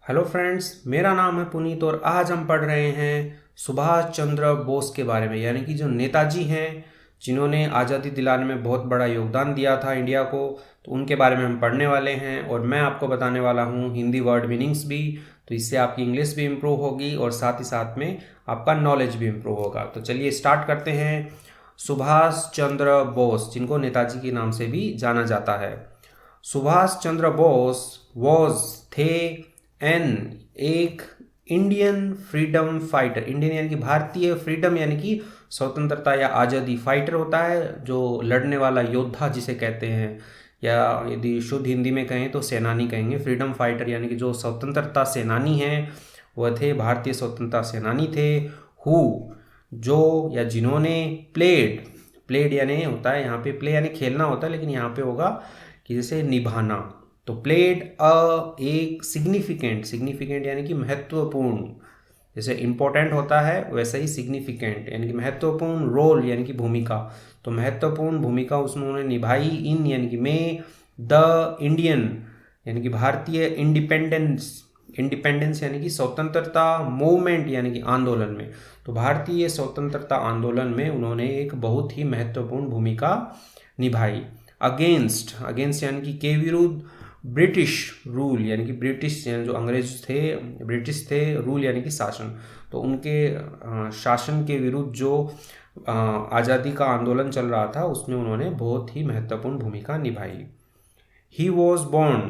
Hello friends, मेरा नाम है पुनीत और आज हम पढ़ रहे हैं सुभाष चंद्र बोस के बारे में, यानी कि जो नेताजी हैं जिन्होंने आज़ादी दिलाने में बहुत बड़ा योगदान दिया था इंडिया को। तो उनके बारे में हम पढ़ने वाले हैं और मैं आपको बताने वाला हूँ हिंदी वर्ड मीनिंग्स भी। तो इससे आपकी इंग्लिश भी इम्प्रूव होगी और साथ ही साथ में आपका नॉलेज भी इम्प्रूव होगा। तो चलिए स्टार्ट करते हैं। सुभाष चंद्र बोस, जिनको नेताजी के नाम से भी जाना जाता है। सुभाष चंद्र बोस वॉज थे एन एक इंडियन फ्रीडम फाइटर। इंडियन यानी कि भारतीय, फ्रीडम यानी कि स्वतंत्रता या आज़ादी, फाइटर होता है जो लड़ने वाला योद्धा जिसे कहते हैं, या यदि शुद्ध हिंदी में कहें तो सेनानी कहेंगे। फ्रीडम फाइटर यानी कि जो स्वतंत्रता सेनानी हैं वह थे, भारतीय स्वतंत्रता सेनानी थे। हु, जो या जिन्होंने प्लेड, प्लेड यानी होता है यहाँ पे प्ले यानी खेलना होता है, लेकिन यहाँ पे होगा कि जैसे निभाना। तो प्लेड एक सिग्निफिकेंट, सिग्निफिकेंट यानी कि महत्वपूर्ण, जैसे इंपॉर्टेंट होता है वैसे ही सिग्निफिकेंट यानी कि महत्वपूर्ण, रोल यानी कि भूमिका। तो महत्वपूर्ण भूमिका उन्होंने निभाई इन यानी कि में द इंडियन यानी कि भारतीय इंडिपेंडेंस, इंडिपेंडेंस यानी कि स्वतंत्रता मूवमेंट यानी कि आंदोलन में। तो भारतीय स्वतंत्रता आंदोलन में उन्होंने एक बहुत ही महत्वपूर्ण भूमिका निभाई। अगेंस्ट, अगेंस्ट यानी कि के विरुद्ध। ब्रिटिश रूल यानी कि ब्रिटिश यानी जो अंग्रेज थे, ब्रिटिश थे। रूल यानी कि शासन। तो उनके शासन के विरुद्ध जो आज़ादी का आंदोलन चल रहा था उसमें उन्होंने बहुत ही महत्वपूर्ण भूमिका निभाई। ही वॉज बॉर्न,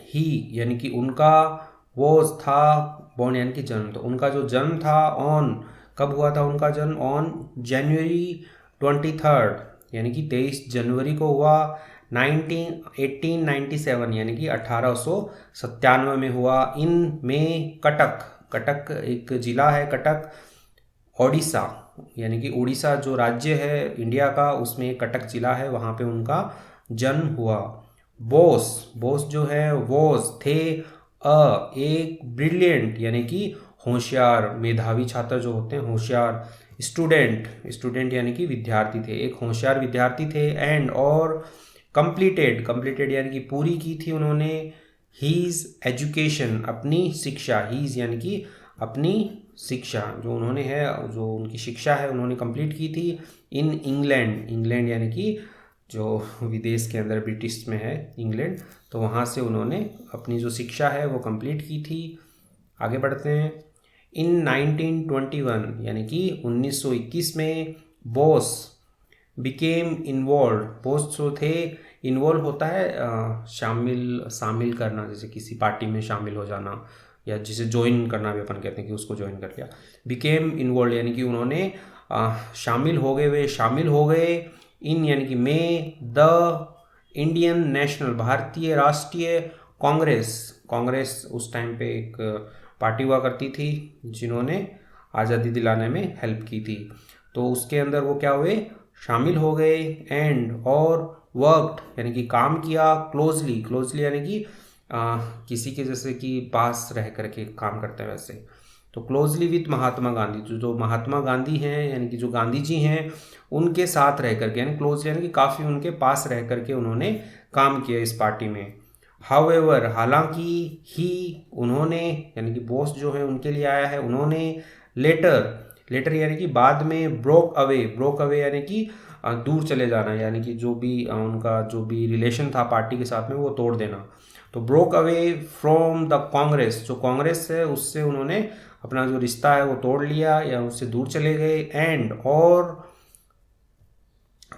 ही यानी कि उनका, वॉज था, बॉर्न यानी कि जन्म। तो उनका जो जन्म था ऑन, कब हुआ था उनका जन्म? ऑन जनवरी 23 यानी कि 23 जनवरी को हुआ। 1897 यानी कि 1897 में हुआ। इन में कटक, कटक एक जिला है कटक, ओडिशा यानी कि उड़ीसा जो राज्य है इंडिया का, उसमें एक कटक जिला है, वहाँ पे उनका जन्म हुआ। बोस, बोस जो है वॉज थे एक ब्रिलियंट यानी कि होशियार, मेधावी छात्र जो होते हैं होशियार। स्टूडेंट, स्टूडेंट यानी कि विद्यार्थी थे, एक होशियार विद्यार्थी थे। एंड और कंप्लीटेड, कंप्लीटेड यानी कि पूरी की थी उन्होंने हीज एजुकेशन, अपनी शिक्षा। हीज यानी कि अपनी शिक्षा जो उन्होंने है, जो उनकी शिक्षा है उन्होंने कंप्लीट की थी इन इंग्लैंड, इंग्लैंड यानी कि जो विदेश के अंदर ब्रिटिश में है इंग्लैंड, तो वहाँ से उन्होंने अपनी जो शिक्षा है वो कंप्लीट की थी। आगे बढ़ते हैं। इन 1921 यानी कि 1921 में बोस बिकेम इन्वॉल्व, बोस जो थे, इन्वॉल्व होता है शामिल, शामिल करना, जैसे किसी पार्टी में शामिल हो जाना, या जिसे ज्वाइन करना भी अपन कहते हैं कि उसको ज्वाइन कर लिया। बिकेम इन्वॉल्व यानी कि उन्होंने शामिल हो गए, वे शामिल हो गए इन यानी कि में द इंडियन नेशनल, भारतीय राष्ट्रीय कांग्रेस। कांग्रेस उस टाइम पे एक पार्टी हुआ करती थी जिन्होंने आज़ादी दिलाने में हेल्प की थी। तो उसके अंदर वो क्या हुए, शामिल हो गए। एंड और वर्कड यानी कि काम किया। क्लोजली, क्लोजली यानी कि किसी के जैसे कि पास रह करके काम करते हैं वैसे। तो क्लोजली विथ महात्मा गांधी, जो महात्मा गांधी हैं यानी कि जो गांधी जी हैं उनके साथ रह करके, यानी क्लोजली यानी कि काफ़ी उनके पास रह करके उन्होंने काम किया इस पार्टी में। हाउएवर, हालांकि, ही उन्होंने यानी कि बॉस जो है उनके लिए आया है उन्होंने। लेटर, लेटर यानी कि बाद में। ब्रोक अवे, ब्रोक अवे यानी कि दूर चले जाना, यानी कि जो भी उनका जो भी रिलेशन था पार्टी के साथ में वो तोड़ देना। तो broke away from the Congress, जो कांग्रेस है उससे उन्होंने अपना जो रिश्ता है वो तोड़ लिया या उससे दूर चले गए। एंड और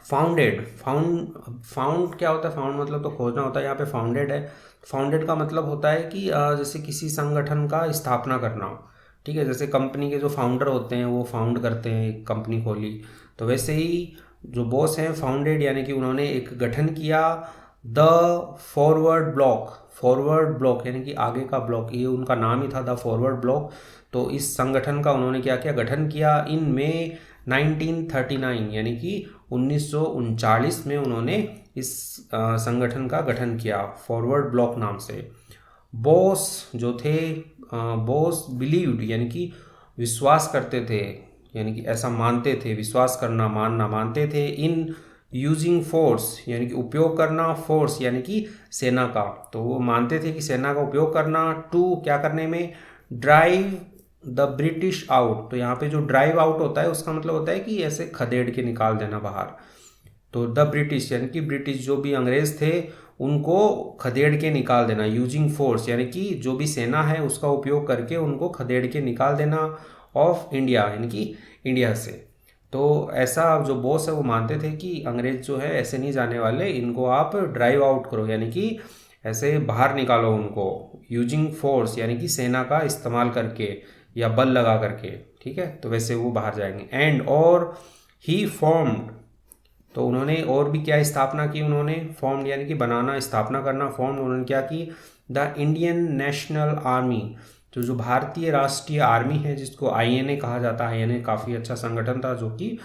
फाउंडेड, फाउंड क्या होता है? फाउंड मतलब तो खोजना होता है, यहाँ पे फाउंडेड है। फाउंडेड का मतलब होता है कि जैसे किसी संगठन का स्थापना करना, ठीक है। जैसे कंपनी के जो फाउंडर होते हैं वो फाउंड करते हैं, एक कंपनी खोली, तो वैसे ही जो बॉस हैं फाउंडेड यानी कि उन्होंने एक गठन किया। The forward block, forward block यानी कि आगे का ब्लॉक, ये उनका नाम ही था द फॉरवर्ड ब्लॉक। तो इस संगठन का उन्होंने क्या किया, गठन किया इन में 1939 यानी कि 1939 में उन्होंने इस संगठन का गठन किया फॉरवर्ड ब्लॉक नाम से। बॉस जो थे, बॉस बिलीव्ड यानी कि विश्वास करते थे, यानी कि ऐसा मानते थे, विश्वास करना, मानना, मानते थे इन यूजिंग फोर्स यानी कि उपयोग करना, फोर्स यानी कि सेना का। तो वो मानते थे कि सेना का उपयोग करना, टू क्या करने में, ड्राइव द ब्रिटिश आउट। तो यहाँ पे जो ड्राइव आउट होता है उसका मतलब होता है कि ऐसे खदेड़ के निकाल देना बाहर। तो द ब्रिटिश यानी कि ब्रिटिश जो भी अंग्रेज थे उनको खदेड़ के निकाल देना, यूजिंग फोर्स यानी कि जो भी सेना है उसका उपयोग करके उनको खदेड़ के निकाल देना, ऑफ इंडिया यानी कि इंडिया से। तो ऐसा जो बॉस है वो मानते थे कि अंग्रेज जो है ऐसे नहीं जाने वाले, इनको आप ड्राइव आउट करो यानी कि ऐसे बाहर निकालो उनको, यूजिंग फोर्स यानी कि सेना का इस्तेमाल करके या बल लगा करके, ठीक है। तो वैसे वो बाहर जाएंगे। एंड और ही फॉर्म्ड, तो उन्होंने और भी क्या स्थापना की, उन्होंने फॉर्म यानी कि बनाना, स्थापना करना, फॉर्म उन्होंने क्या की, द इंडियन नेशनल आर्मी। तो जो भारतीय राष्ट्रीय आर्मी है जिसको आईएनए कहा जाता है, आईएनए काफ़ी अच्छा संगठन था जो कि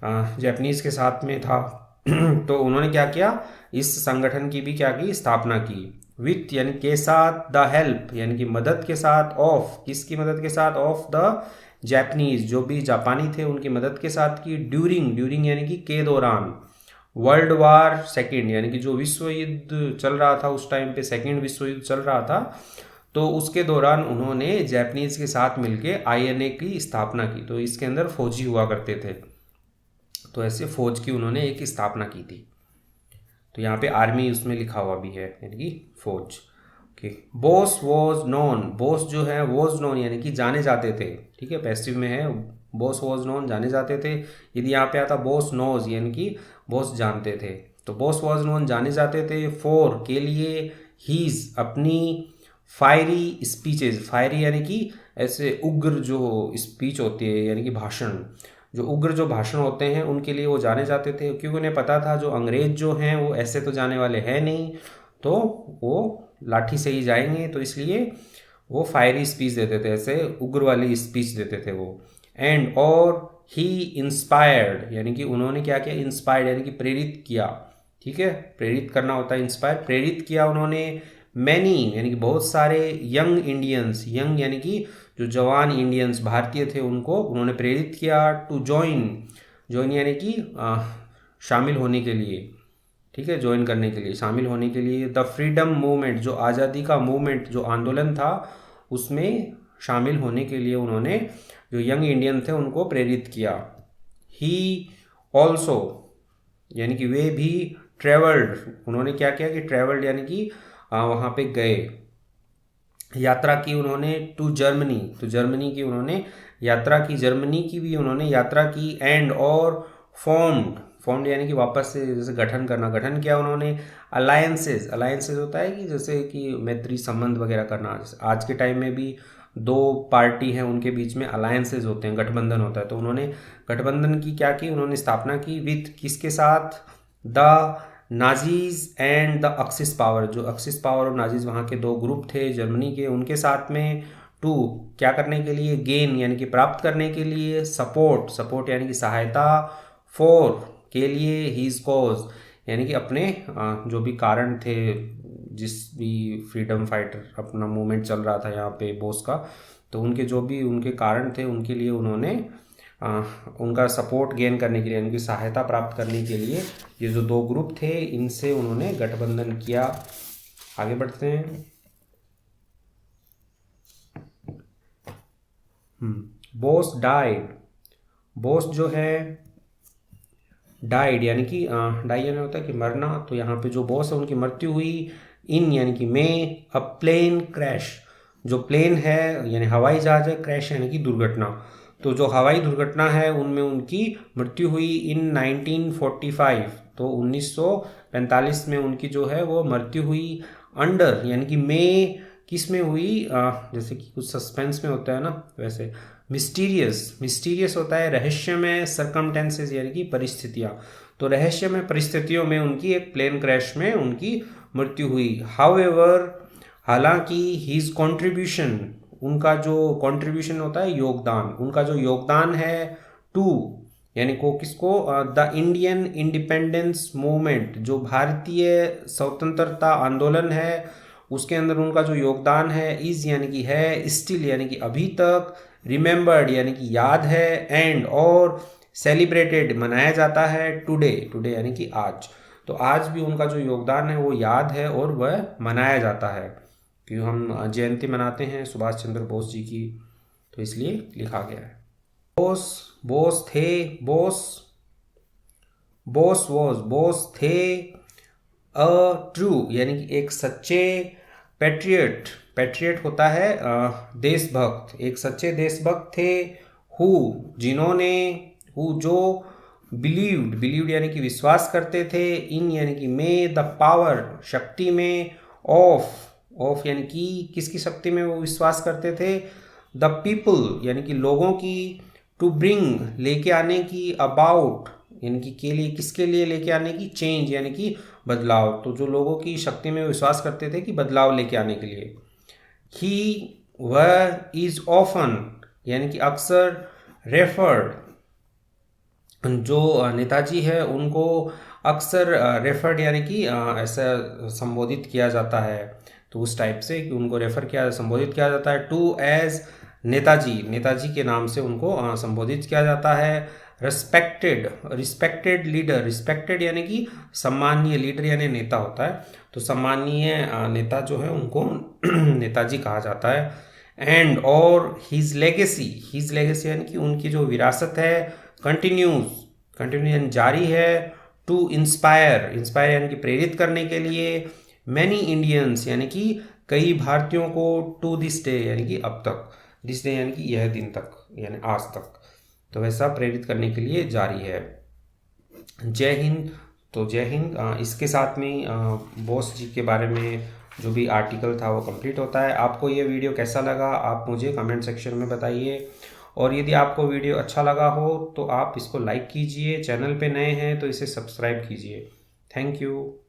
जापानीज के साथ में था। तो उन्होंने क्या किया, इस संगठन की भी क्या की, स्थापना की, विथ यानी के साथ, द हेल्प यानी कि मदद के साथ, ऑफ किसकी मदद के साथ, ऑफ द जापानीज जो भी जापानी थे उनकी मदद के साथ की, ड्यूरिंग, ड्यूरिंग यानी कि के दौरान, वर्ल्ड वार सेकेंड यानी कि जो विश्व युद्ध चल रहा था उस टाइम पे, सेकेंड विश्व युद्ध चल रहा था, तो उसके दौरान उन्होंने जापानीज के साथ मिलके आईएनए की स्थापना की। तो इसके अंदर फौजी हुआ करते थे, तो ऐसे फौज की उन्होंने एक स्थापना की थी। तो यहाँ पे आर्मी उसमें लिखा हुआ भी है यानी कि फौज। Okay, boss was known, boss जो है वॉज नोन यानी कि जाने जाते थे, ठीक है, पैसिव में है, बॉस वॉज नोन जाने जाते थे। यदि यहाँ पे आता बॉस नोज यानी कि बॉस जानते थे, तो बॉस वॉज नोन जाने जाते थे, फॉर के लिए, हीज अपनी, फायरी स्पीचेज, फायरी यानी कि ऐसे उग्र जो स्पीच होती है यानी कि भाषण, जो उग्र जो भाषण होते हैं उनके लिए वो जाने जाते थे, क्योंकि उन्हें पता था जो अंग्रेज जो हैं वो ऐसे तो जाने वाले हैं नहीं, तो वो लाठी से ही जाएंगे, तो इसलिए वो फायरी स्पीच देते थे, ऐसे उग्र वाली स्पीच देते थे वो। एंड और ही इंस्पायर्ड यानी कि उन्होंने क्या किया, इंस्पायर्ड यानी कि प्रेरित किया, ठीक है, प्रेरित करना होता है इंस्पायर, प्रेरित किया उन्होंने, मैनी यानी कि बहुत सारे, यंग इंडियंस, यंग यानी कि जो जवान इंडियंस भारतीय थे उनको उन्होंने प्रेरित किया, टू ज्वाइन, ज्वाइन यानी कि शामिल होने के लिए, ठीक है, ज्वाइन करने के लिए, शामिल होने के लिए, द फ्रीडम मूवमेंट जो आज़ादी का मूवमेंट जो आंदोलन था उसमें शामिल होने के लिए उन्होंने जो यंग इंडियन थे उनको प्रेरित किया। ही ऑल्सो यानी कि वे भी, ट्रेवल्ड उन्होंने क्या किया कि ट्रेवल्ड यानी कि वहाँ पे गए, यात्रा की उन्होंने, टू जर्मनी, तो जर्मनी की उन्होंने यात्रा की, जर्मनी की भी उन्होंने यात्रा की, एंड और फॉर्म्ड, फॉर्म्ड यानी कि वापस से जैसे गठन करना, गठन किया उन्होंने, अलायंसेज, अलायंसेज होता है कि जैसे कि मैत्री संबंध वगैरह करना, जैसे आज के टाइम में भी दो पार्टी हैं उनके बीच में अलायंसेज होते हैं, गठबंधन होता है, तो उन्होंने गठबंधन की क्या की, उन्होंने स्थापना की, विथ किसके साथ, the Nazis and the Axis power, जो अक्सिस पावर और नाजीज वहाँ के दो ग्रुप थे जर्मनी के, उनके साथ में, टू क्या करने के लिए, गेन यानी कि प्राप्त करने के लिए, सपोर्ट, सपोर्ट यानी कि सहायता, फोर के लिए, हीज कॉज यानी कि अपने जो भी कारण थे, जिस भी फ्रीडम फाइटर अपना मूवमेंट चल रहा था यहाँ पे बोस का, तो उनके जो भी उनके कारण थे उनके लिए उन्होंने उनका सपोर्ट गेन करने के लिए, उनकी सहायता प्राप्त करने के लिए ये जो दो ग्रुप थे इनसे उन्होंने गठबंधन किया। आगे बढ़ते हैं। बोस डाइड, बोस जो है डाइड यानी कि डाई यानी होता है कि मरना, तो यहाँ पे जो बॉस है उनकी मृत्यु हुई, इन यानी कि में, अ प्लेन क्रैश, जो प्लेन है यानी हवाई जहाज है, क्रैश यानी कि दुर्घटना, तो जो हवाई दुर्घटना है उनमें उनकी मृत्यु हुई इन 1945, तो 1945 में उनकी जो है वो मृत्यु हुई, अंडर यानी कि में किस में हुई, जैसे कि कुछ सस्पेंस में होता है ना वैसे, मिस्टीरियस, मिस्टीरियस होता है रहस्यमय, सरकमटेंसेस यानी कि परिस्थितियाँ, तो रहस्यमय परिस्थितियों में उनकी एक प्लेन क्रैश में उनकी मृत्यु हुई। हाउएवर हालांकि, हिज कॉन्ट्रीब्यूशन उनका जो कॉन्ट्रीब्यूशन होता है योगदान, उनका जो योगदान है, टू यानी को किसको, द इंडियन इंडिपेंडेंस मूवमेंट, जो भारतीय स्वतंत्रता आंदोलन है उसके अंदर उनका जो योगदान है, इज यानी कि है, स्टिल यानी कि अभी तक, रिमेंबर्ड यानी कि याद है, एंड और सेलिब्रेटेड मनाया जाता है, टुडे टुडे यानी कि आज। तो आज भी उनका जो योगदान है वो याद है और वह मनाया जाता है, क्योंकि हम जयंती मनाते हैं सुभाष चंद्र बोस जी की, तो इसलिए लिखा गया है। बोस, बोस थे, बोस, बोस वॉज, बोस थे अ ट्रू यानी कि एक सच्चे पैट्रियट, पैट्रियट होता है देशभक्त, एक सच्चे देशभक्त थे। हु जिन्होंने, हु जो, बिलीव्ड, बिलीव्ड यानी कि विश्वास करते थे, इन यानी कि में, द पावर शक्ति में, ऑफ, ऑफ यानी कि किसकी शक्ति में वो विश्वास करते थे, द पीपल यानी कि लोगों की, टू ब्रिंग लेके आने की, अबाउट यानी कि के लिए, किसके लिए लेके आने की, चेंज यानी कि बदलाव, तो जो लोगों की शक्ति में विश्वास करते थे कि बदलाव लेके आने के लिए। ही वह, इज ऑफन यानी कि अक्सर, रेफर्ड जो नेताजी है उनको अक्सर रेफर्ड यानी कि ऐसा संबोधित किया जाता है, तो उस टाइप से कि उनको रेफर किया, संबोधित किया जाता है टू एज नेताजी, नेताजी के नाम से उनको संबोधित किया जाता है। रिस्पेक्टेड, रिस्पेक्टेड लीडर, रिस्पेक्टेड यानी कि सम्माननीय, लीडर यानी नेता होता है, तो सम्माननीय नेता जो है उनको नेताजी कहा जाता है। एंड और हिज लेगेसी, हिज लेगेसी यानी कि उनकी जो विरासत है, कंटिन्यूज, कंटिन्यू यानी जारी है, टू इंस्पायर, इंस्पायर यानी कि प्रेरित करने के लिए, मैनी इंडियंस यानी कि कई भारतीयों को, टू दिस डे यानी कि अब तक, दिस डे यानी कि यह दिन तक यानी आज तक, तो वैसा प्रेरित करने के लिए जारी है। जय हिंद, तो जय हिंद, इसके साथ में बोस जी के बारे में जो भी आर्टिकल था वो कंप्लीट होता है। आपको ये वीडियो कैसा लगा आप मुझे कमेंट सेक्शन में बताइए, और यदि आपको वीडियो अच्छा लगा हो तो आप इसको लाइक कीजिए, चैनल पे नए हैं तो इसे सब्सक्राइब कीजिए। Thank you.